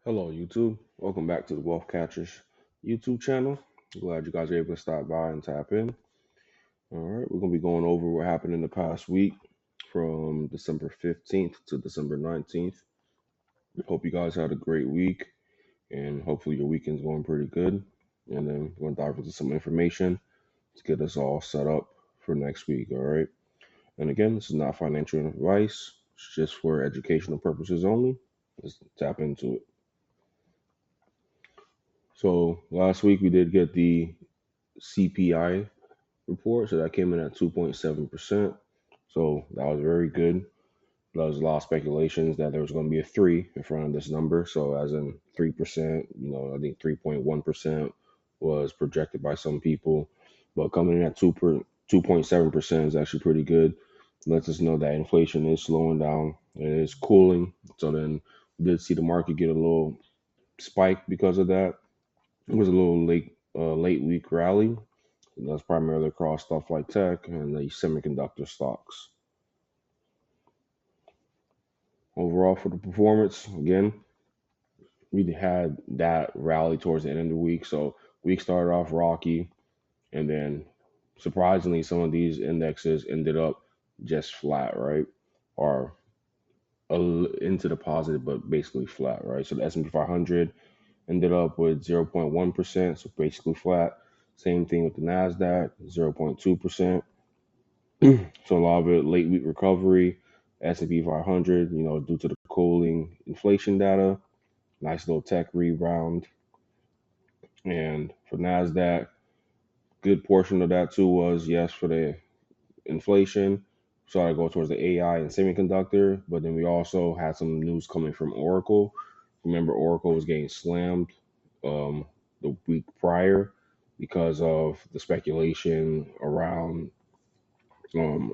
Hello, YouTube. Welcome back to the Wealth Catchers YouTube channel. Glad you guys are able to stop by and tap in. All right, we're going to be going over what happened in the past week from December 15th to December 19th. Hope you guys had a great week and hopefully your weekend's going pretty good. And then we're going to dive into some information to get us all set up for next week. All right. And again, this is not financial advice, it's just for educational purposes only. Let's tap into it. So last week we did get the CPI report, so that came in at 2.7%. So that was very good. There was a lot of speculations that there was going to be a three in front of this number. So as in 3%, I think 3.1% was projected by some people, but coming in at 2.7% is actually pretty good. Lets us know that inflation is slowing down and it is cooling. So then we did see the market get a little spike because of that. It was a little late week rally. That's primarily across stuff like tech and the semiconductor stocks. Overall, for the performance, again, we had that rally towards the end of the week. So week started off rocky, and then surprisingly, some of these indexes ended up just flat, right? Or into the positive, but basically flat, right? So the S&P 500 ended up with 0.1%, so basically flat. Same thing with the Nasdaq, 0.2%. So a lot of it late week recovery, S&P 500, due to the cooling inflation data, nice little tech rebound. And for Nasdaq, good portion of that too was yes for the inflation. Started to go towards the AI and semiconductor, but then we also had some news coming from Oracle. Remember, Oracle was getting slammed the week prior because of the speculation around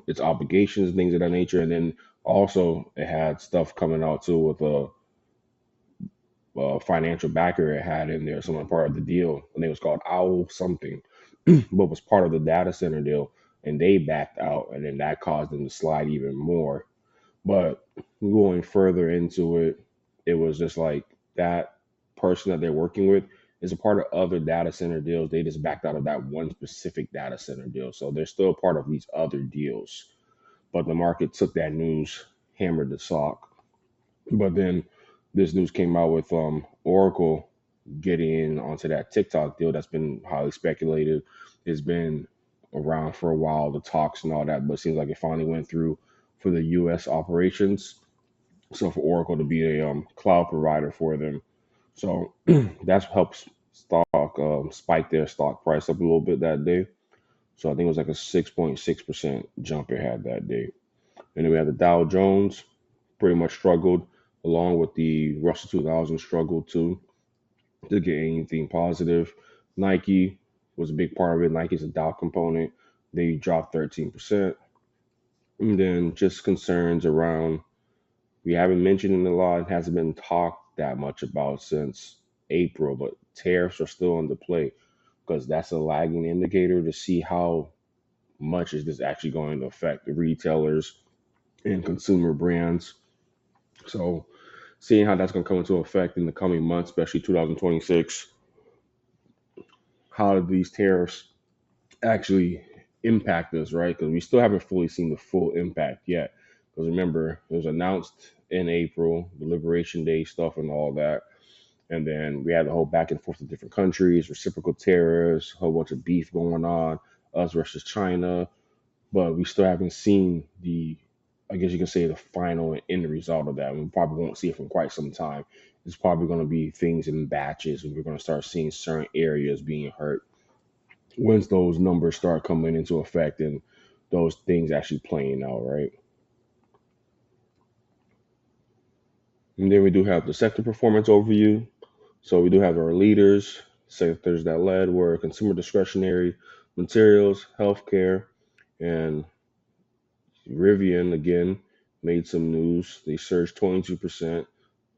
its obligations, things of that nature. And then also it had stuff coming out too with a financial backer it had in there, someone part of the deal. I think it was called Owl something, but was part of the data center deal. And they backed out, and then that caused them to slide even more. But going further into it, it was just like that person that they're working with is a part of other data center deals. They just backed out of that one specific data center deal. So they're still a part of these other deals, but the market took that news, hammered the stock. But then this news came out with Oracle getting in onto that TikTok deal that's been highly speculated. It's been around for a while, the talks and all that, but it seems like it finally went through for the U.S. operations. So for Oracle to be a cloud provider for them, so that's helps stock spike their stock price up a little bit that day. So I think it was like a 6.6% jump it had that day. And then we had the Dow Jones, pretty much struggled, along with the Russell 2000 struggled too to get anything positive. Nike was a big part of it. Nike's a Dow component. They dropped 13%. And then just concerns around, we haven't mentioned it a lot. It hasn't been talked that much about since April, but tariffs are still into play because that's a lagging indicator to see how much is this actually going to affect the retailers and consumer brands. So seeing how that's going to come into effect in the coming months, especially 2026, how do these tariffs actually impact us, right? Because we still haven't fully seen the full impact yet. Because remember, it was announced in April, the Liberation Day stuff and all that. And then we had the whole back and forth of different countries, reciprocal tariffs, a whole bunch of beef going on, us versus China. But we still haven't seen I guess you can say, the final end result of that. We probably won't see it for quite some time. It's probably going to be things in batches, and we're going to start seeing certain areas being hurt once those numbers start coming into effect and those things actually playing out, right? And then we do have the sector performance overview. So we do have our leaders, sectors that led were consumer discretionary, materials, healthcare, and Rivian again made some news. They surged 22%.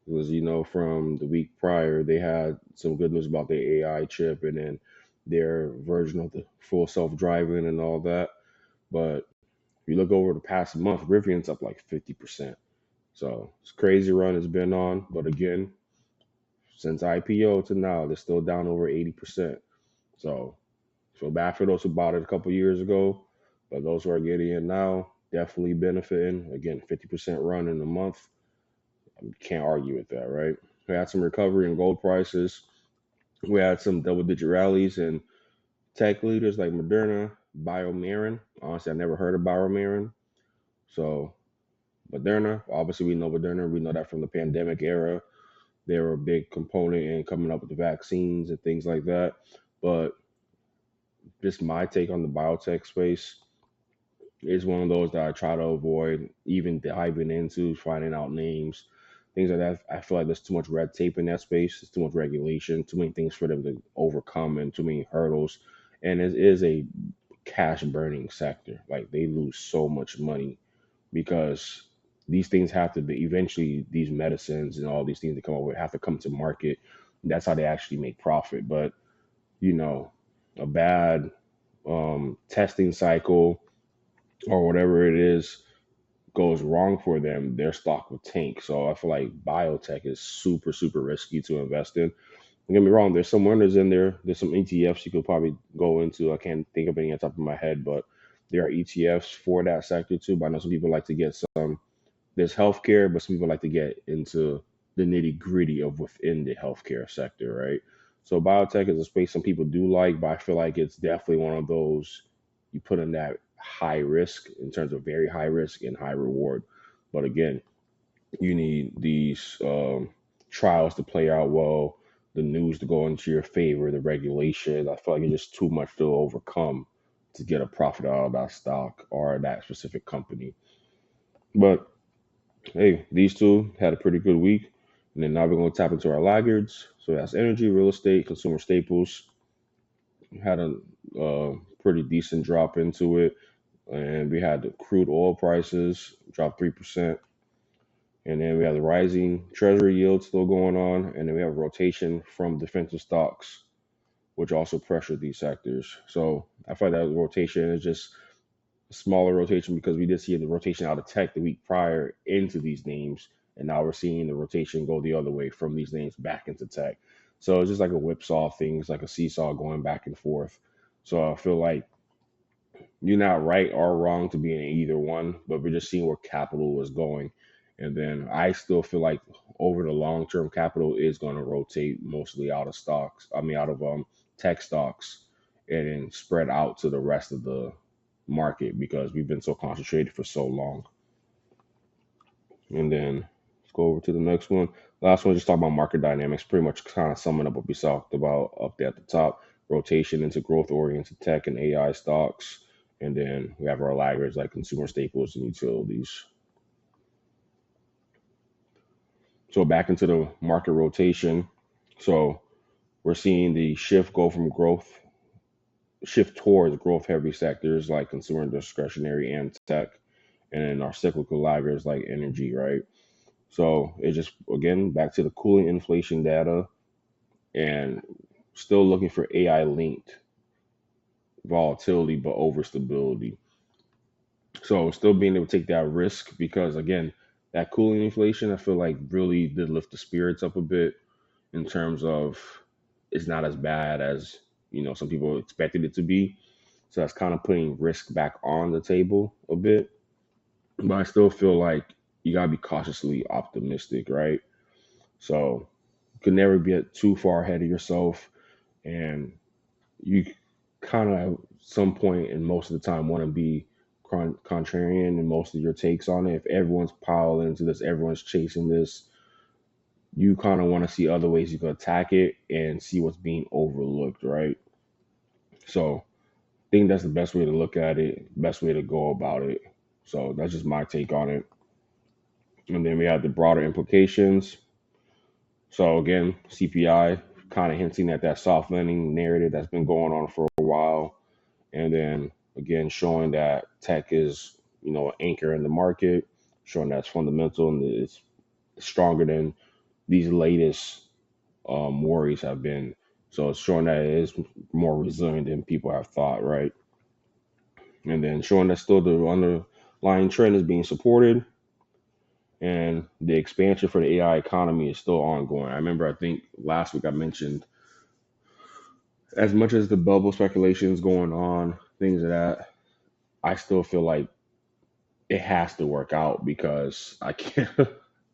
Because from the week prior they had some good news about the AI chip and then their version of the full self-driving and all that. But if you look over the past month, Rivian's up like 50%. So it's a crazy run it's been on. But again, since IPO to now, they're still down over 80%. So feel bad for those who bought it a couple years ago, but those who are getting it now definitely benefiting. Again, 50% run in a month. Can't argue with that, right? We had some recovery in gold prices. We had some double digit rallies in tech leaders like Moderna, BioMarin. Honestly, I never heard of BioMarin. So Moderna, obviously we know Moderna. We know that from the pandemic era. They were a big component in coming up with the vaccines and things like that. But just my take on the biotech space is one of those that I try to avoid even diving into, finding out names, things like that. I feel like there's too much red tape in that space. There's too much regulation, too many things for them to overcome, and too many hurdles. And it is a cash burning sector. Like they lose so much money because these things have to be eventually, these medicines and all these things that come up with have to come to market. That's how they actually make profit. But you know, a bad testing cycle or whatever it is goes wrong for them, their stock will tank. So I feel like biotech is super, super risky to invest in. Don't get me wrong, there's some winners in there. There's some ETFs you could probably go into. I can't think of any on top of my head, but there are ETFs for that sector too. But I know some people like to get some. There's healthcare, but some people like to get into the nitty gritty of within the healthcare sector, right? So biotech is a space some people do like, but I feel like it's definitely one of those you put in that high risk in terms of very high risk and high reward. But again, you need these trials to play out well, the news to go into your favor, the regulation. I feel like it's just too much to overcome to get a profit out of that stock or that specific company. But hey, these two had a pretty good week. And then now we're going to tap into our laggards. So that's energy, real estate, consumer staples. Had a pretty decent drop into it. And we had the crude oil prices drop 3%. And then we have the rising treasury yield still going on. And then we have rotation from defensive stocks, which also pressured these sectors. So I find that rotation is just a smaller rotation because we did see the rotation out of tech the week prior into these names. And now we're seeing the rotation go the other way from these names back into tech. So it's just like a whipsaw thing. It's like a seesaw going back and forth. So I feel like you're not right or wrong to be in either one, but we're just seeing where capital is going. And then I still feel like over the long term, capital is going to rotate mostly out of stocks. I mean, out of tech stocks, and then spread out to the rest of the market because we've been so concentrated for so long. And then let's go over to the next one. Last one, just talk about market dynamics. Pretty much kind of summing up what we talked about up there at the top. Rotation into growth oriented tech and AI stocks. And then we have our laggards like consumer staples and utilities. So back into the market rotation. So we're seeing the shift towards growth heavy sectors like consumer discretionary and tech, and then our cyclical laggards like energy, right? So it just again back to the cooling inflation data and still looking for AI linked volatility but over stability. So still being able to take that risk because again, that cooling inflation I feel like really did lift the spirits up a bit in terms of it's not as bad as some people expected it to be. So that's kind of putting risk back on the table a bit. But I still feel like you gotta be cautiously optimistic, right? So you can never get too far ahead of yourself, and you kind of at some point and most of the time want to be contrarian in most of your takes on it. If everyone's piling into this, everyone's chasing this, you kind of want to see other ways you can attack it and see what's being overlooked, right? So I think that's the best way to look at it, best way to go about it. So that's just my take on it. And then we have the broader implications. So again, CPI kind of hinting at that soft landing narrative that's been going on for a while. And then again, showing that tech is, an anchor in the market, showing that's fundamental and it's stronger than these latest worries have been. So it's showing that it is more resilient than people have thought, right? And then showing that still the underlying trend is being supported. And the expansion for the AI economy is still ongoing. I remember, I think last week I mentioned, as much as the bubble speculation is going on, things of that, I still feel like it has to work out because I can't,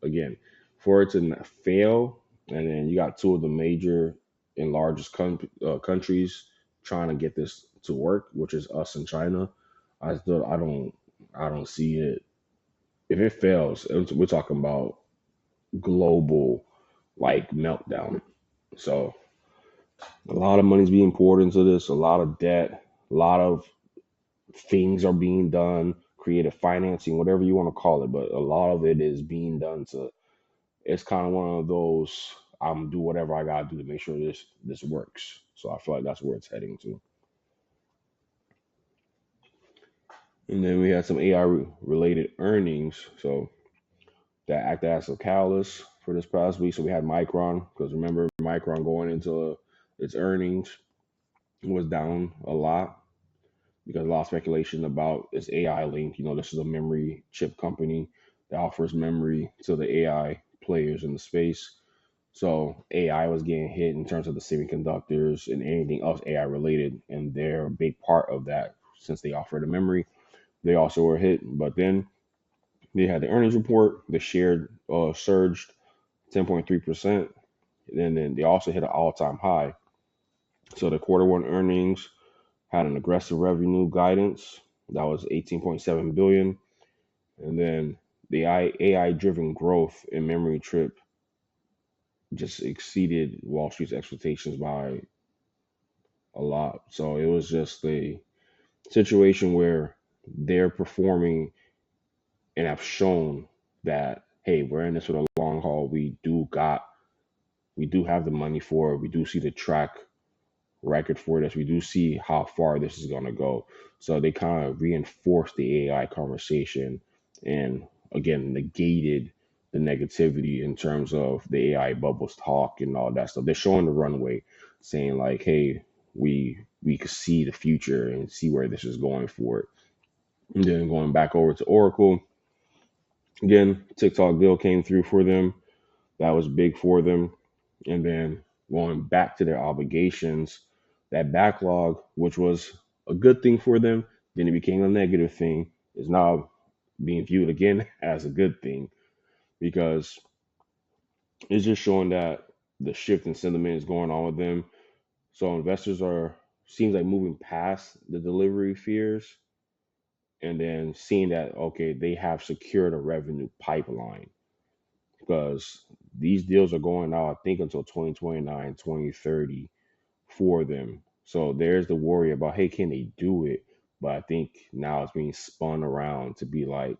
again, for it to fail, and then you got two of the major and largest countries trying to get this to work, which is us and China. I don't see it. If it fails, we're talking about global like meltdown. So a lot of money's being poured into this, a lot of debt, a lot of things are being done, creative financing, whatever you want to call it, but a lot of it is being done to, it's kind of one of those, I'm do whatever I gotta do to make sure this works. So I feel like that's where it's heading to. And then we had some AI related earnings, so that acted as a catalyst for this past week. So we had Micron, because remember Micron going into its earnings was down a lot because a lot of speculation about its AI link. This is a memory chip company that offers memory to the AI players in the space. So AI was getting hit in terms of the semiconductors and anything else AI related, and they're a big part of that since they offer the memory. They also were hit, but then they had the earnings report. The share surged 10.3%, and then they also hit an all-time high. So the quarter one earnings had an aggressive revenue guidance that was 18.7 billion, and then the AI driven growth in memory chip just exceeded Wall Street's expectations by a lot. So it was just a situation where they're performing and have shown that, hey, we're in this for the long haul. We do have the money for it. We do see the track record for this. We do see how far this is going to go. So they kind of reinforced the AI conversation and again negated the negativity in terms of the AI bubbles talk and all that stuff. They're showing the runway, saying like, hey, we could see the future and see where this is going for it. And then going back over to Oracle, again, TikTok deal came through for them. That was big for them. And then going back to their obligations, that backlog, which was a good thing for them, then it became a negative thing, is now being viewed again as a good thing because it's just showing that the shift in sentiment is going on with them. So investors are seems like moving past the delivery fears and then seeing that okay, they have secured a revenue pipeline because these deals are going out, I think, until 2029, 2030 for them. So there's the worry about, hey, can they do it? But I think now it's being spun around to be like,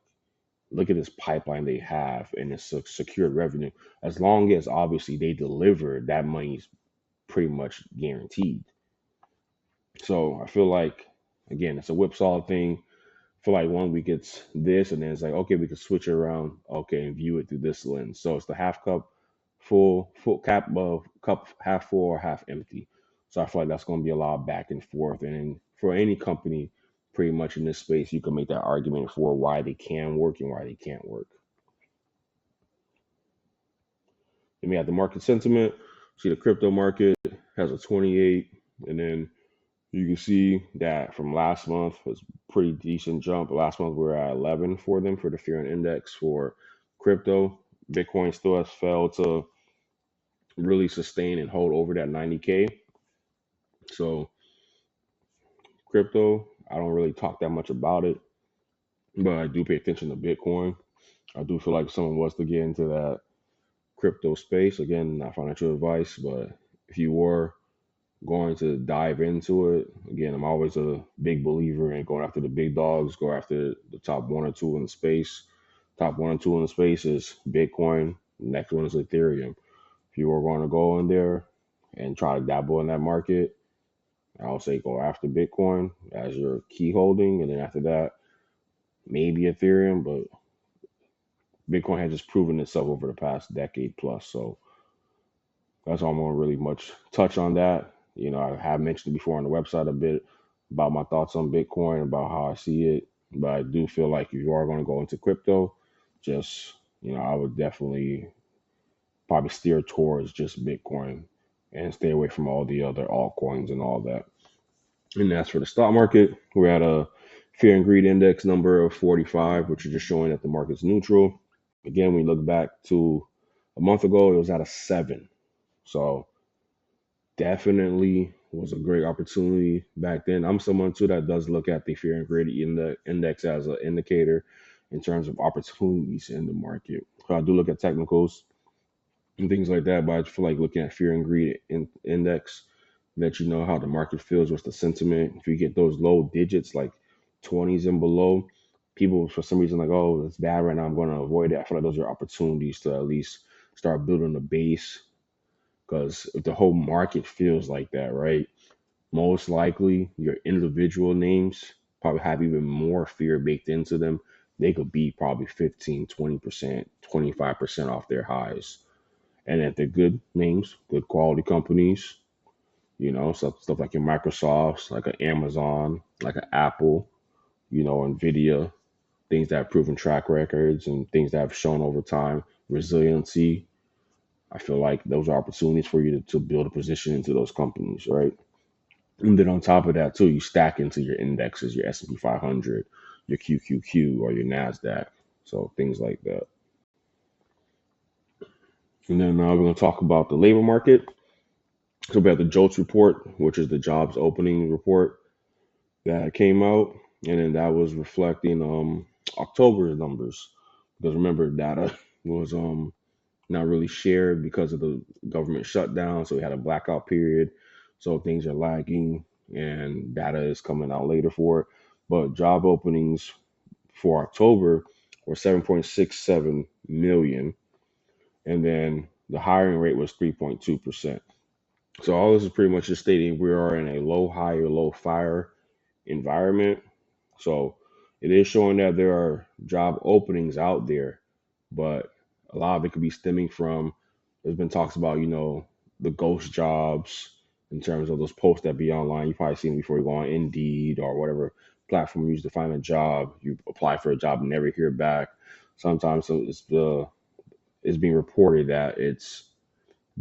look at this pipeline they have and it's a secured revenue. As long as obviously they deliver, that money's pretty much guaranteed. So I feel like, again, it's a whipsaw thing. Feel like one week it's this, and then it's like, okay, we can switch it around, okay, and view it through this lens. So it's the half cup full cup half full or half empty. So I feel like that's going to be a lot of back and forth. And for any company, pretty much in this space, you can make that argument for why they can work and why they can't work. Then we have the market sentiment. See the crypto market has a 28, and then you can see that from last month was pretty decent jump. Last month we were at 11 for them for the fear and index for crypto. Bitcoin still has failed to really sustain and hold over that 90K. So crypto, I don't really talk that much about it, but I do pay attention to Bitcoin. I do feel like if someone was to get into that crypto space, again, not financial advice, but if you were going to dive into it, again, I'm always a big believer in going after the big dogs, go after the top one or two in the space. Top one or two in the space is Bitcoin. Next one is Ethereum. If you were going to go in there and try to dabble in that market, I would say go after Bitcoin as your key holding, and then after that, maybe Ethereum. But Bitcoin has just proven itself over the past decade plus. So that's all I'm gonna really much touch on that. I have mentioned before on the website a bit about my thoughts on Bitcoin, about how I see it. But I do feel like if you are going to go into crypto, just I would definitely probably steer towards just Bitcoin and stay away from all the other altcoins and all that. And as for the stock market, we're at a fear and greed index number of 45, which is just showing that the market's neutral. Again, when you look back to a month ago, it was at a 7. So definitely was a great opportunity back then. I'm someone too that does look at the fear and greed index as an indicator in terms of opportunities in the market. So I do look at technicals and things like that. But I feel like looking at fear and greed index, let you know how the market feels, what's the sentiment. If you get those low digits like 20s and below, people for some reason like, oh, it's bad right now, I'm going to avoid it. I feel like those are opportunities to at least start building a base. Because if the whole market feels like that, right, most likely your individual names probably have even more fear baked into them. They could be probably 15, 20%, 25% off their highs. And if they're good names, good quality companies, stuff like your Microsofts, like an Amazon, like an Apple, Nvidia, things that have proven track records and things that have shown over time resiliency. I feel like those are opportunities for you to build a position into those companies, right? And then on top of that, too, you stack into your indexes, your S&P 500, your QQQ, or your Nasdaq. So things like that. And then now we're going to talk about the labor market. So we have the JOLTS report, which is the jobs opening report that came out, and then that was reflecting October numbers. Because remember, data was not really shared because of the government shutdown, so we had a blackout period. So things are lagging, and data is coming out later for it. But job openings for October were 7.67 million, and then the hiring rate was 3.2%. So all this is pretty much just stating we are in a low hire, low fire environment. So it is showing that there are job openings out there, but a lot of it could be stemming from, there's been talks about, the ghost jobs in terms of those posts that be online. You've probably seen it before. You go on Indeed or whatever platform you use to find a job. You apply for a job and never hear back. Sometimes so it's being reported that it's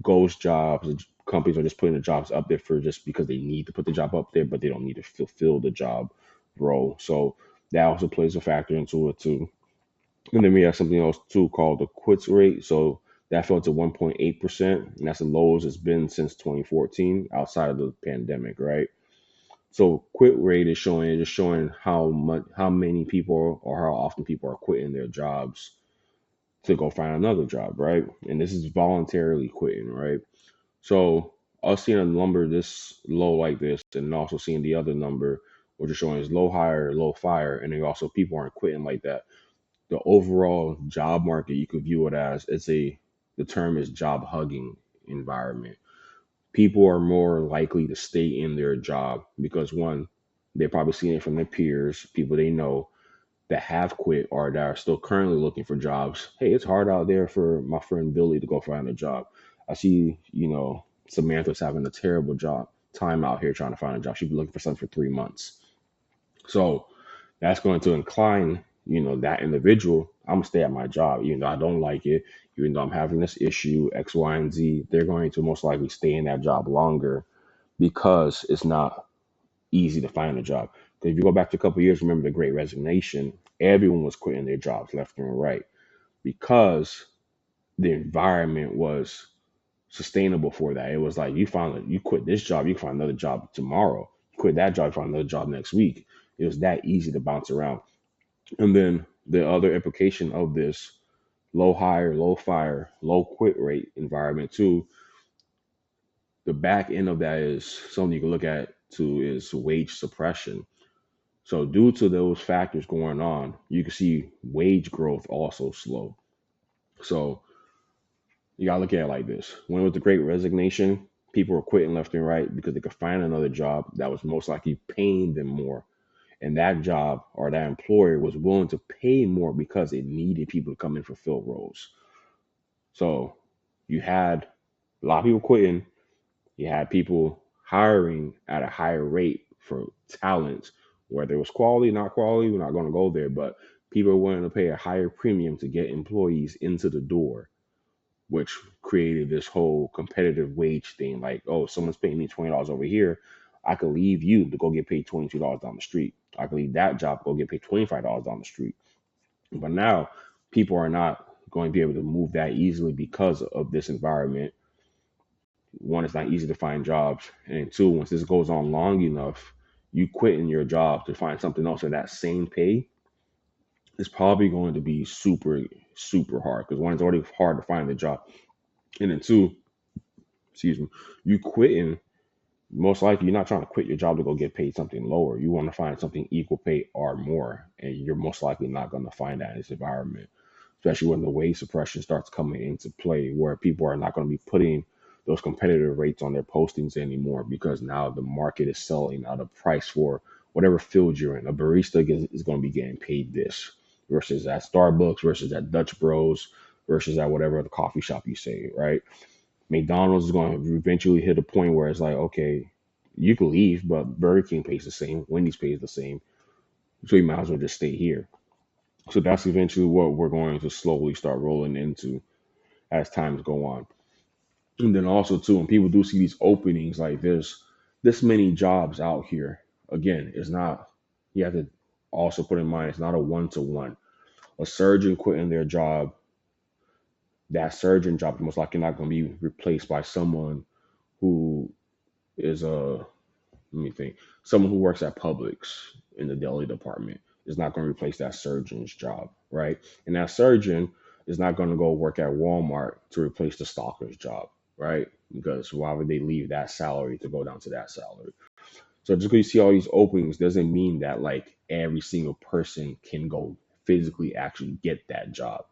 ghost jobs. Companies are just putting the jobs up there for just because they need to put the job up there, but they don't need to fulfill the job role. So that also plays a factor into it too. And then we have something else too called the quits rate. So that fell to 1.8%, and that's the lowest it's been since 2014, outside of the pandemic, right? So quit rate is showing how many people or how often people are quitting their jobs to go find another job, right? And this is voluntarily quitting, right? So us seeing a number this low like this, and also seeing the other number, which is showing is low hire, low fire, and then also people aren't quitting like that. The overall job market, you could view it as the term is job hugging environment. People are more likely to stay in their job because one, they're probably seeing it from their peers, people they know that have quit or that are still currently looking for jobs. Hey, it's hard out there for my friend Billy to go find a job. I see, Samantha's having a terrible job time out here trying to find a job. She's been looking for something for 3 months. So that's going to incline, that individual. I'm gonna stay at my job, even though I don't like it, even though I'm having this issue, X, Y, and Z. They're going to most likely stay in that job longer because it's not easy to find a job. Because if you go back to a couple of years, remember the Great Resignation, everyone was quitting their jobs left and right because the environment was sustainable for that. It was like you quit this job, you can find another job tomorrow. You quit that job, you find another job next week. It was that easy to bounce around. And then the other implication of this low hire, low fire, low quit rate environment too, the back end of that is something you can look at too is wage suppression. So due to those factors going on, you can see wage growth also slow. So you gotta look at it like this. When it was the great resignation, people were quitting left and right because they could find another job that was most likely paying them more. And that job or that employer was willing to pay more because it needed people to come in for fill roles. So you had a lot of people quitting. You had people hiring at a higher rate for talent, whether it was quality, not quality, we're not going to go there, but People are willing to pay a higher premium to get employees into the door, which created this whole competitive wage thing. Like, oh, someone's paying me $20 over here. I could leave you to go get paid $22 down the street. I could leave that job, go get paid $25 down the street. But now people are not going to be able to move that easily because of this environment. One, it's not easy to find jobs. And two, once this goes on long enough, you quitting your job to find something else at that same pay is probably going to be super, super hard. Because one, it's already hard to find the job. And then two, excuse me, you quitting, most likely you're not trying to quit your job to go get paid something lower. You want to find something equal pay or more. And you're most likely not going to find that in this environment, especially when the wage suppression starts coming into play, where people are not going to be putting those competitive rates on their postings anymore because now the market is selling at a price for whatever field you're in. A barista is going to be getting paid this versus at Starbucks versus at Dutch Bros versus at whatever the coffee shop you say, right? McDonald's is going to eventually hit a point where it's like, okay, you can leave, but Burger King pays the same, Wendy's pays the same, so you might as well just stay here. So that's eventually what we're going to slowly start rolling into as times go on. And then also too, when people do see these openings, like there's this many jobs out here. Again, it's not. You have to also put in mind it's not a one-to-one. A surgeon quitting their job, that surgeon job is most likely not going to be replaced by someone who is a, let me think, someone who works at Publix in the deli department is not going to replace that surgeon's job, right? And that surgeon is not going to go work at Walmart to replace the stalker's job, right? Because why would they leave that salary to go down to that salary? So just because you see all these openings doesn't mean that like every single person can go physically actually get that job.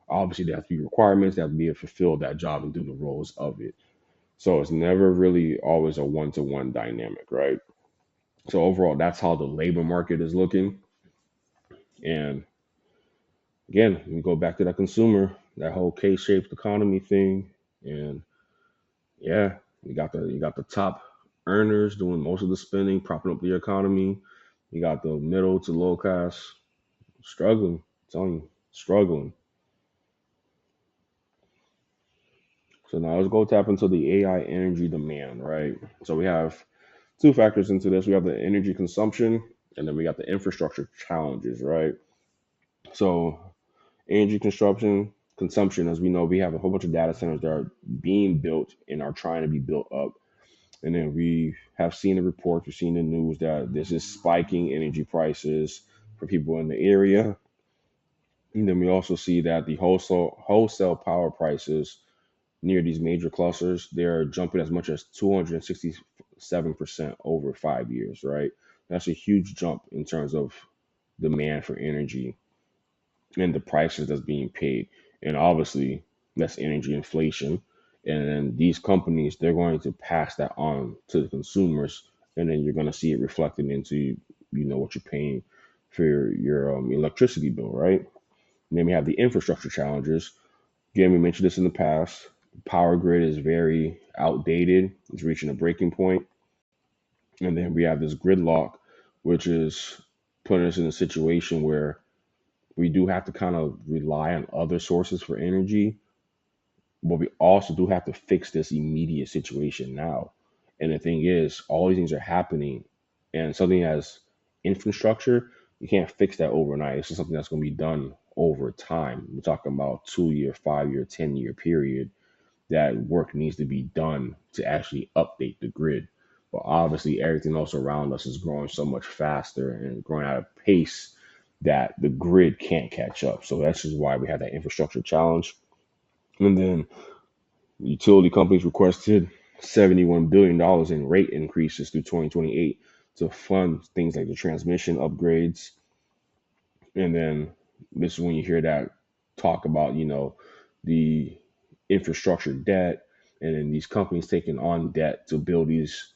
Obviously, there have to be requirements that have to be able to fulfill that job and do the roles of it. So it's never really always a one-to-one dynamic, right? So overall, that's how the labor market is looking. And again, we go back to that consumer, that whole K-shaped economy thing. And yeah, you got the top earners doing most of the spending, propping up the economy. You got the middle to low class struggling. I'm telling you, struggling. So now let's go tap into the AI energy demand, right? So we have two factors into this. We have the energy consumption, and then we got the infrastructure challenges, right? So energy consumption, as we know, we have a whole bunch of data centers that are being built and are trying to be built up. And then we have seen the reports, we've seen the news that this is spiking energy prices for people in the area. And then we also see that the wholesale power prices near these major clusters, they're jumping as much as 267% over 5 years, right? That's a huge jump in terms of demand for energy and the prices that's being paid. And obviously, that's energy inflation. And then these companies, they're going to pass that on to the consumers, and then you're going to see it reflected into what you're paying for your electricity bill, right? And then we have the infrastructure challenges. Again, we mentioned this in the past. Power grid is very outdated. It's reaching a breaking point. And then we have this gridlock, which is putting us in a situation where we do have to kind of rely on other sources for energy, but we also do have to fix this immediate situation now. And the thing is, all these things are happening, and something as infrastructure, you can't fix that overnight. It's just something that's going to be done over time. We're talking about 2 year, 5 year, 10 year period that work needs to be done to actually update the grid. But obviously, everything else around us is growing so much faster and growing at a pace that the grid can't catch up. So that's just why we have that infrastructure challenge. And then utility companies requested $71 billion in rate increases through 2028 to fund things like the transmission upgrades. And then this is when you hear that talk about, the infrastructure debt, and then these companies taking on debt to build these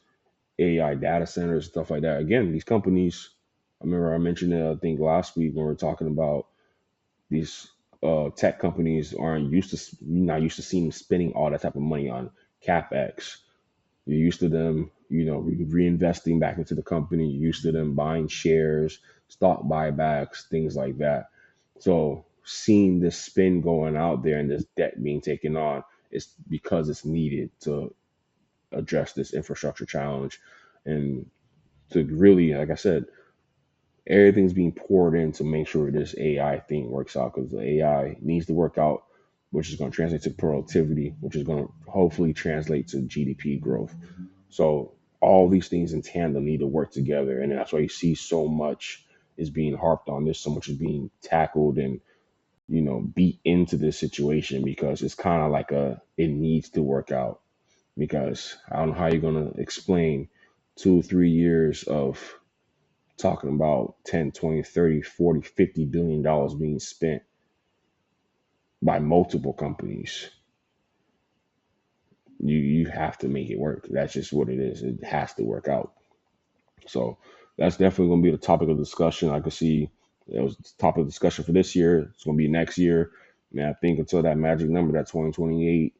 AI data centers, stuff like that. Again, these companies, I remember I mentioned it, I think last week when we were talking about these tech companies aren't used to, you're not used to seeing them spending all that type of money on capex. You're used to them, reinvesting back into the company. You're used to them buying shares, stock buybacks, things like that. So seeing this spin going out there and this debt being taken on is because it's needed to address this infrastructure challenge and to really, like I said, everything's being poured in to make sure this AI thing works out because the AI needs to work out, which is going to translate to productivity, which is going to hopefully translate to GDP growth. So all these things in tandem need to work together, and that's why you see so much is being harped on this, so much is being tackled and beat into this situation because it's kind of like it needs to work out because I don't know how you're going to explain 2 3 years of talking about 10, 20, 30, 40, $50 billion being spent by multiple companies. You have to make it work. That's just what it is. It has to work out. So that's definitely going to be the topic of discussion. I could see it was the topic of discussion for this year. It's going to be next year. Man, I think until that magic number, that 2028,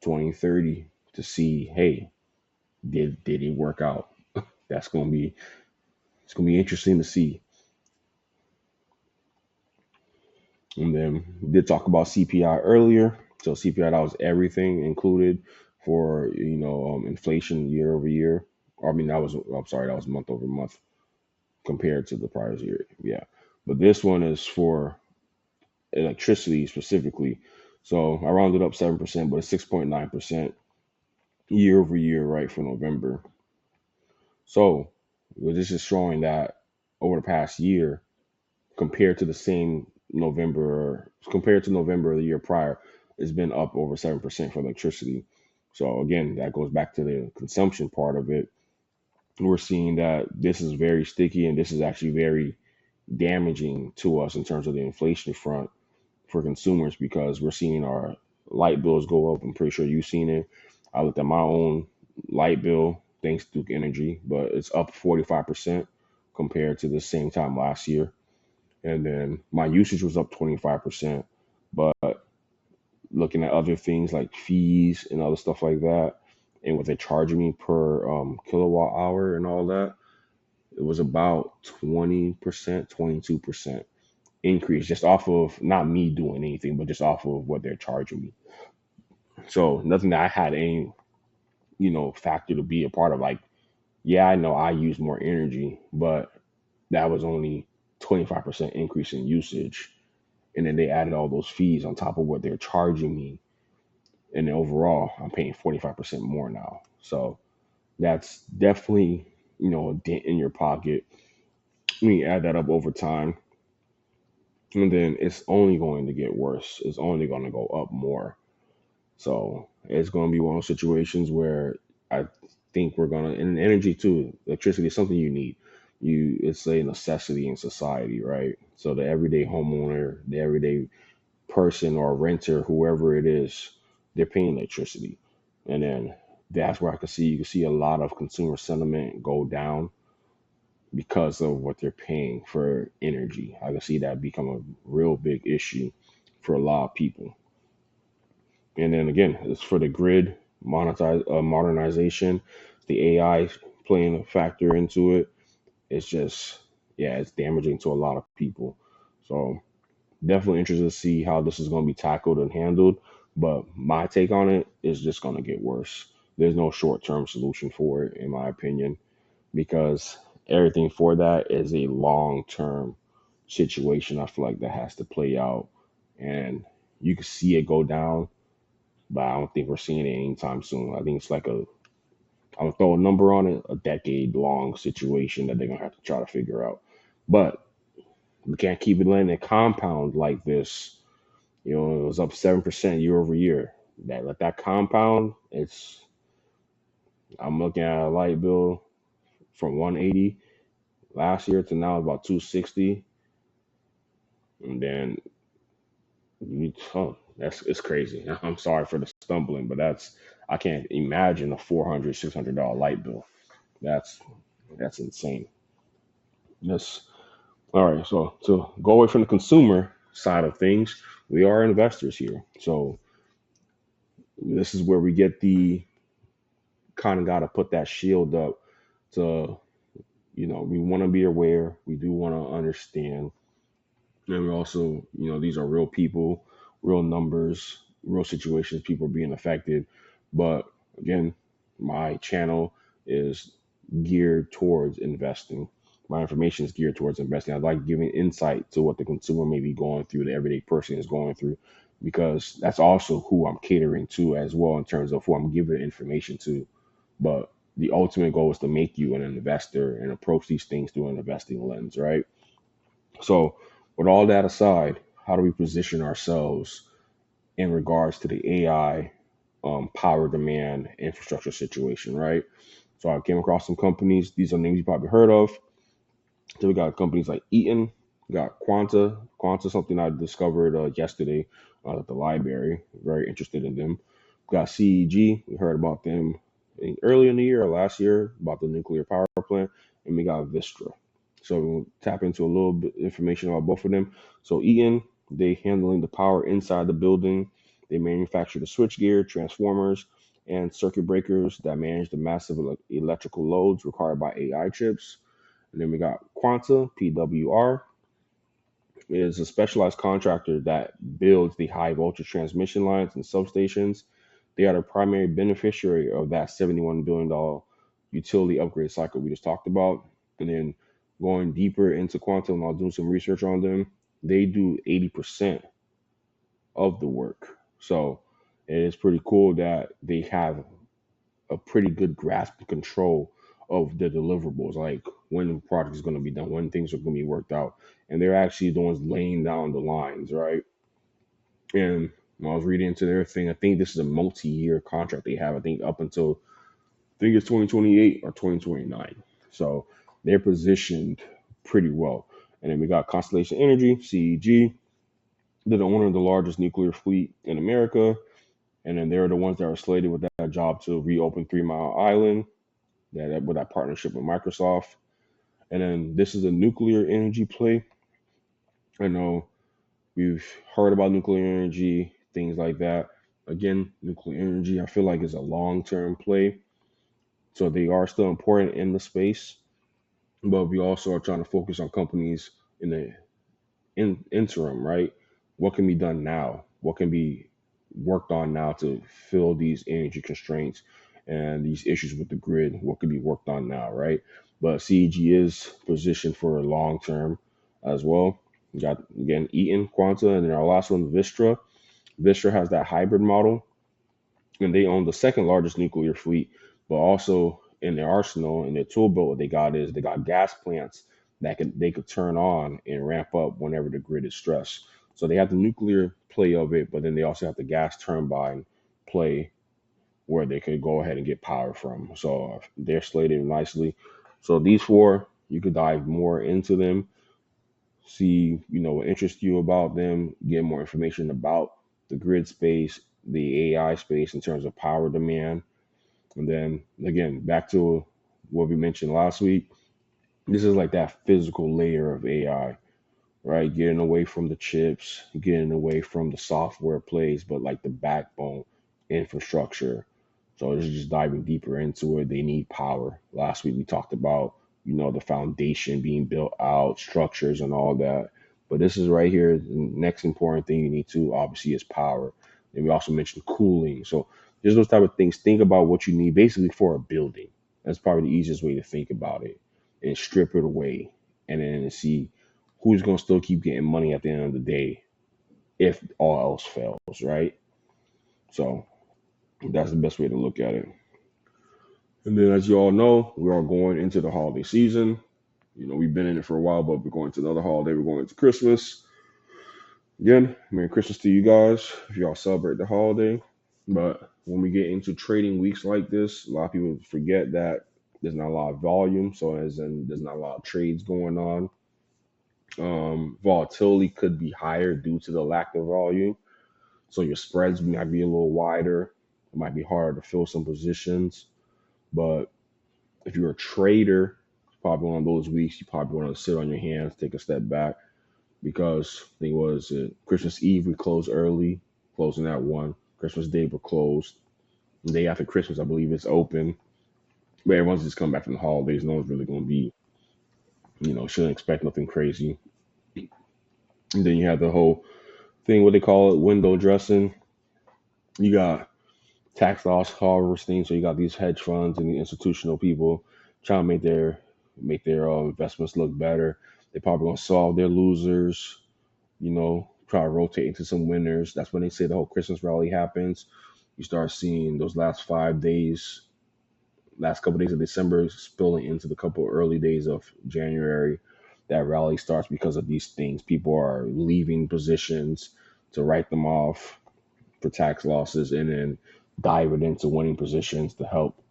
2030, to see, hey, did it work out? That's going to be it's going to be interesting to see. And then we did talk about CPI earlier. So CPI, that was everything included for inflation year over year. Or, I mean, I'm sorry, that was month over month compared to the prior year. Yeah, but this one is for electricity specifically. So I rounded up 7%, but it's 6.9% year over year, right, for November. So this is showing that over the past year, compared to the same compared to November of the year prior, it's been up over 7% for electricity. So again, that goes back to the consumption part of it. We're seeing that this is very sticky and this is actually very damaging to us in terms of the inflation front for consumers because we're seeing our light bills go up. I'm pretty sure you've seen it. I looked at my own light bill thanks to Duke Energy, but it's up 45% compared to the same time last year. And then my usage was up 25%. But looking at other things like fees and other stuff like that, and what they're charging me per kilowatt hour and all that, it was about 20%, 22% increase just off of not me doing anything, but just off of what they're charging me. So nothing that I had any, factor to be a part of. Like, yeah, I know I use more energy, but that was only 25% increase in usage. And then they added all those fees on top of what they're charging me. And then overall, I'm paying 45% more now. So that's definitely, a dent in your pocket. When you add that up over time, and then it's only going to get worse. It's only going to go up more. So it's going to be one of those situations where I think we're going to, and energy too, electricity is something you need. It's a necessity in society, right? So the everyday homeowner, the everyday person or renter, whoever it is, they're paying electricity. And then that's where you can see a lot of consumer sentiment go down because of what they're paying for energy. I can see that become a real big issue for a lot of people. And then again, it's for the grid modernization, the AI playing a factor into it. It's just, yeah, it's damaging to a lot of people. So definitely interested to see how this is going to be tackled and handled. But my take on it is just going to get worse. There's no short term solution for it, in my opinion, because everything for that is a long term situation. I feel like that has to play out. And you can see it go down, but I don't think we're seeing it anytime soon. I think it's like I'm gonna throw a number on it, a decade long situation that they're gonna have to try to figure out. But we can't keep it letting it compound like this. It was up 7% year over year. That let that compound. I'm looking at a light bill from 180 last year to now about 260, and then that's it's crazy. I'm sorry for the stumbling, but I can't imagine a $400 $600 light bill. That's that's insane. Yes. All right. So to go away from the consumer side of things, we are investors here. So this is where we get the kind of got to put that shield up to, we want to be aware. We do want to understand And we also, these are real people, real numbers, real situations, people being affected. But again, my channel is geared towards investing. My information is geared towards investing. I like giving insight to what the consumer may be going through, the everyday person is going through, because that's also who I'm catering to as well in terms of who I'm giving information to. But the ultimate goal is to make you an investor and approach these things through an investing lens, right? So, with all that aside, how do we position ourselves in regards to the AI power demand infrastructure situation, right? So, I came across some companies. These are names you probably heard of. So, we got companies like Eaton, we got Quanta. Quanta, something I discovered yesterday at the library. Very interested in them. We got CEG. We heard about them early in the year or last year about the nuclear power plant. And we got Vistra. So we'll tap into a little bit information about both of them. So Eaton, they handling the power inside the building. They manufacture the switchgear, transformers, and circuit breakers that manage the massive electrical loads required by AI chips. And then we got Quanta, PWR, is a specialized contractor that builds the high voltage transmission lines and substations. They are the primary beneficiary of that $71 billion utility upgrade cycle we just talked about. And then going deeper into Quantum, while doing some research on them, they do 80% of the work. So it is pretty cool that they have a pretty good grasp and control of the deliverables, like when the project is going to be done, when things are going to be worked out, and they're actually the ones laying down the lines, right? And when I was reading into their thing, I think this is a multi-year contract they have. I think up until I think it's 2028 or 2029. So they're positioned pretty well. And then we got Constellation Energy, CEG. They're the owner of the largest nuclear fleet in America. And then they're the ones that are slated with that job to reopen 3 Mile Island, that with that partnership with Microsoft. And then this is a nuclear energy play. I know we've heard about nuclear energy, things like that. Again, nuclear energy, I feel like is a long-term play. So they are still important in the space, but we also are trying to focus on companies in the interim, right? What can be done now? What can be worked on now to fill these energy constraints and these issues with the grid? What can be worked on now, right? But CEG is positioned for a long term as well. We got again Eaton, Quanta, and then our last one, Vistra. Vistra has that hybrid model, and they own the second largest nuclear fleet, but also in their arsenal and their tool belt, what they got is they got gas plants that they could turn on and ramp up whenever the grid is stressed. So they have the nuclear play of it, but then they also have the gas turbine play where they could go ahead and get power from. So they're slated nicely. So these four, you could dive more into them, see what interests you about them, get more information about the grid space, the AI space in terms of power demand, and then again back to what we mentioned last week. This is like that physical layer of AI, right? Getting away from the chips, getting away from the software plays, but like the backbone infrastructure. So this is just diving deeper into it. They need power. Last week we talked about, the foundation being built out, structures and all that. But this is right here. The next important thing you need to obviously is power. And we also mentioned cooling. So there's those type of things. Think about what you need basically for a building. That's probably the easiest way to think about it and strip it away and then see who's going to still keep getting money at the end of the day if all else fails, right? So that's the best way to look at it. And then, as you all know, we are going into the holiday season. We've been in it for a while, but we're going to another holiday. We're going into Christmas. Again, Merry Christmas to you guys if y'all celebrate the holiday. But when we get into trading weeks like this, a lot of people forget that there's not a lot of volume. So, as in, there's not a lot of trades going on. Volatility could be higher due to the lack of volume. So your spreads might be a little wider. It might be harder to fill some positions. But if you're a trader, it's probably one of those weeks you probably want to sit on your hands, take a step back, because I think it was Christmas Eve we closed early, closing at 1. Christmas Day we're closed. The day after Christmas, I believe it's open. But everyone's just coming back from the holidays. No one's really going to be, shouldn't expect nothing crazy. And then you have the whole thing, what they call it, window dressing. You got tax loss harvesting. So you got these hedge funds and the institutional people trying to make their investments look better. They probably gonna solve their losers. Try to rotate into some winners. That's when they say the whole Christmas rally happens. You start seeing those last couple days of December spilling into the couple early days of January. That rally starts because of these things. People are leaving positions to write them off for tax losses and then diving into winning positions to help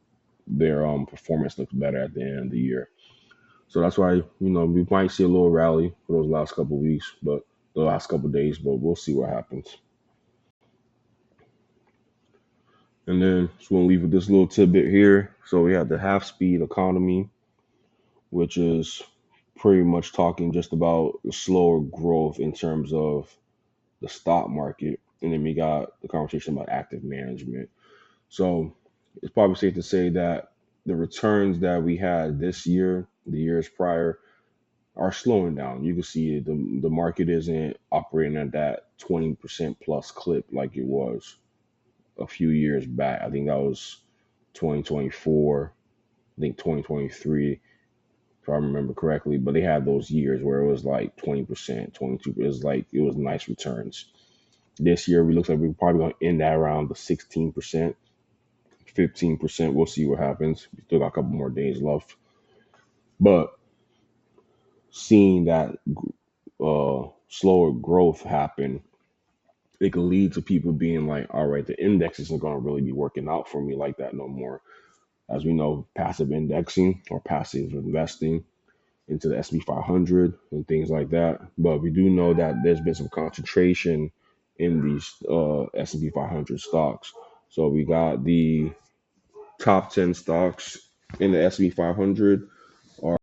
their performance look better at the end of the year. So that's why we might see a little rally for those last couple weeks, but the last couple days, but we'll see what happens. And then just want to leave with this little tidbit here. So we have the half speed economy, which is pretty much talking just about the slower growth in terms of the stock market. And then we got the conversation about active management. So it's probably safe to say that the returns that we had this year, the years prior, are slowing down. You can see the market isn't operating at that 20% plus clip like it was a few years back. I think that was 2024. I think 2023, if I remember correctly. But they had those years where it was like 20%, 22. It was nice returns. This year, we looks like we're probably going to end at around the 16%, 15%. We'll see what happens. We still got a couple more days left. But seeing that slower growth happen, it could lead to people being like, all right, the index isn't going to really be working out for me like that no more. As we know, passive indexing or passive investing into the S&P 500 and things like that. But we do know that there's been some concentration in these S&P 500 stocks. So we got the top 10 stocks in the S&P 500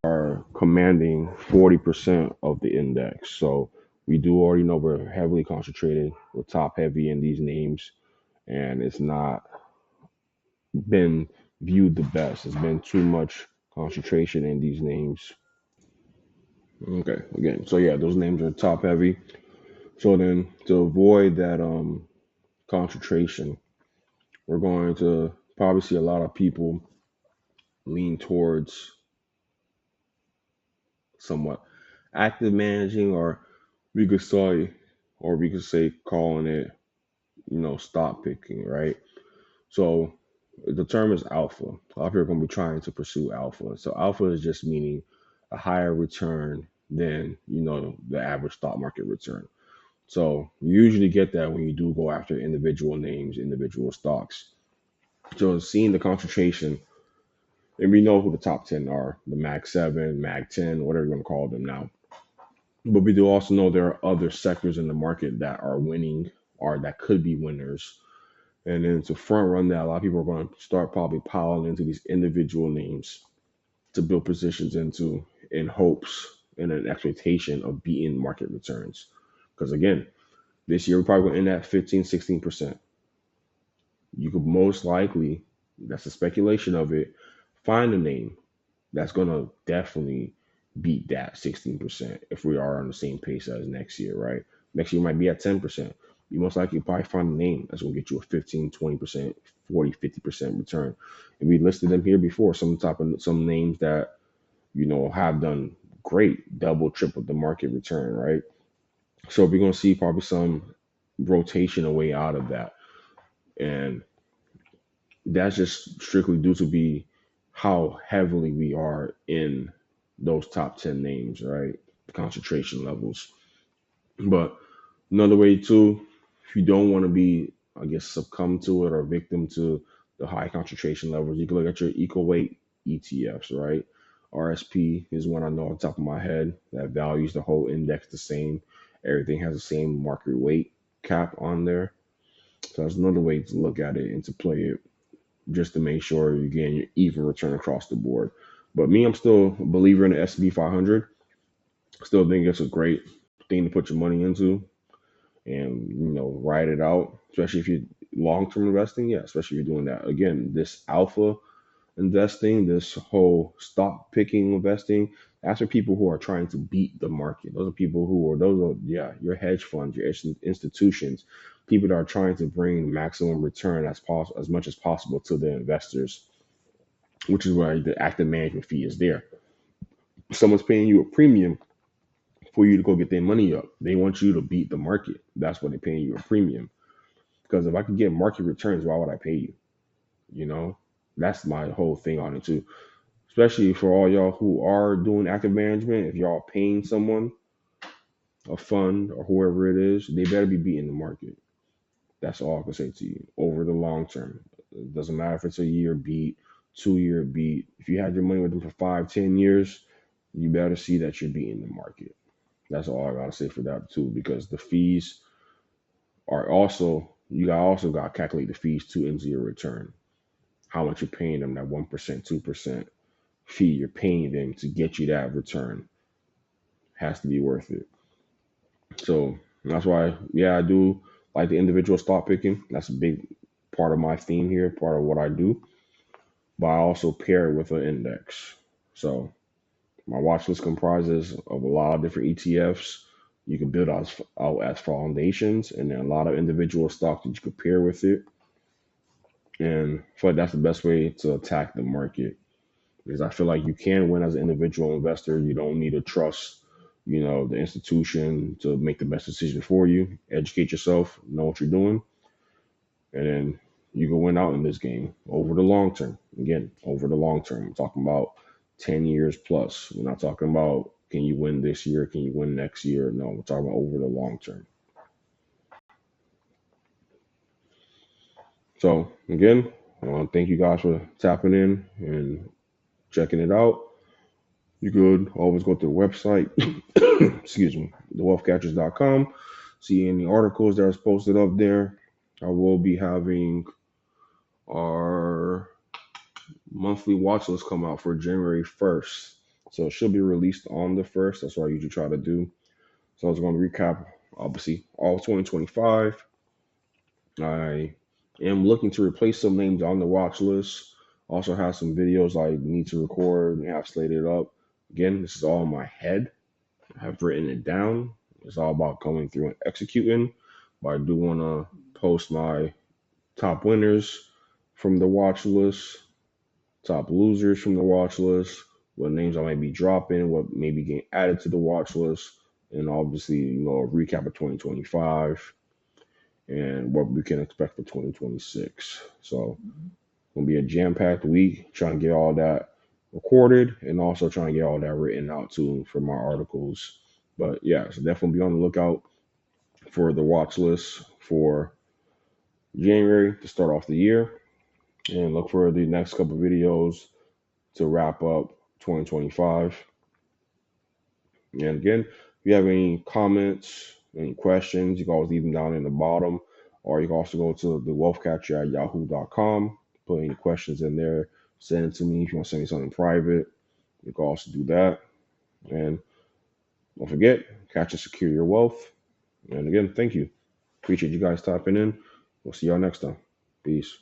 are commanding 40% of the index. So we do already know we're heavily concentrated. We're top heavy in these names, and it's not been viewed the best. It's been too much concentration in these names. Okay, again, so yeah, those names are top heavy. So then to avoid that concentration, we're going to probably see a lot of people lean towards somewhat active managing, or we could say, calling it, stock picking, right? So the term is alpha. A lot of people are going to be trying to pursue alpha. So alpha is just meaning a higher return than the average stock market return. So you usually get that when you do go after individual names, individual stocks. So seeing the concentration, and we know who the top 10 are, the Mag 7, Mag 10, whatever you want to call them now. But we do also know there are other sectors in the market that are winning or that could be winners. And then to front run that, a lot of people are going to start probably piling into these individual names to build positions into in hopes and an expectation of beating market returns. Because again, this year we're probably going to end at 15, 16%. You could most likely, that's a speculation of it, find a name that's going to definitely beat that 16% if we are on the same pace as next year, right? Next year might be at 10%. You most likely probably find a name that's going to get you a 15, 20%, 40, 50% return. And we listed them here before, some names that, have done great, double, triple the market return, right? So we're going to see probably some rotation away out of that. And that's just strictly due to be how heavily we are in those top 10 names, right? The concentration levels. But another way too, if you don't want to be, I guess, succumb to it or victim to the high concentration levels, you can look at your equal weight ETFs, right? RSP is one I know on top of my head that values the whole index the same. Everything has the same market weight cap on there. So that's another way to look at it and to play it, just to make sure you're getting your even return across the board. But me, I'm still a believer in the S&P 500. Still think it's a great thing to put your money into and ride it out, especially if you're long-term investing. Yeah, especially if you're doing that. Again, this alpha investing, this whole stock picking investing, that's for people who are trying to beat the market. Those are people who are, those are, yeah, your hedge funds, your institutions, people that are trying to bring maximum return as much as possible to the investors, which is why the active management fee is there. Someone's paying you a premium for you to go get their money up. They want you to beat the market. That's why they're paying you a premium. Because if I could get market returns, why would I pay you? You know, that's my whole thing on it too. Especially for all y'all who are doing active management, if y'all paying someone, a fund or whoever it is, they better be beating the market. That's all I can say to you over the long term. It doesn't matter if it's a year beat, 2 year beat. If you had your money with them for 5, 10 years, you better see that you're beating the market. That's all I gotta say for that too, because the fees are also also got to calculate the fees too into your return. How much you're paying them, that 1%, 2% fee you're paying them to get you that return has to be worth it. So that's why, yeah, I do like the individual stock picking. That's a big part of my theme here, part of what I do. But I also pair it with an index. So my watch list comprises of a lot of different ETFs. You can build out as foundations, and then a lot of individual stocks that you could pair with it. And I feel like that's the best way to attack the market, because I feel like you can win as an individual investor. You don't need to trust, the institution to make the best decision for you. Educate yourself, know what you're doing, and then you can win out in this game over the long term. Again, over the long term. I'm talking about 10 years plus. We're not talking about can you win this year, can you win next year. No, we're talking about over the long term. So again, I want to thank you guys for tapping in and checking it out. You could always go to the website, excuse me, thewealthcatchers.com, see any articles that are posted up there. I will be having our monthly watch list come out for January 1st. So it should be released on the 1st. That's what I usually try to do. So I was going to recap, obviously, all 2025. I am looking to replace some names on the watch list. Also have some videos I need to record and have slated up. Again, this is all in my head. I have written it down. It's all about coming through and executing. But I do want to post my top winners from the watch list, top losers from the watch list, what names I might be dropping, what may be getting added to the watch list, and obviously, a recap of 2025 and what we can expect for 2026. So it's gonna be a jam-packed week, trying to get all that recorded and also trying to get all that written out too for my articles. But yeah, so definitely be on the lookout for the watch list for January to start off the year, and look for the next couple of videos to wrap up 2025. And again, if you have any comments, any questions, you can always leave them down in the bottom, or you can also go to the wealthcatcher at yahoo.com, put any questions in there, send it to me. If you want to send me something private, you can also do that. And don't forget, catch and secure your wealth. And again, thank you. Appreciate you guys tapping in. We'll see y'all next time. Peace.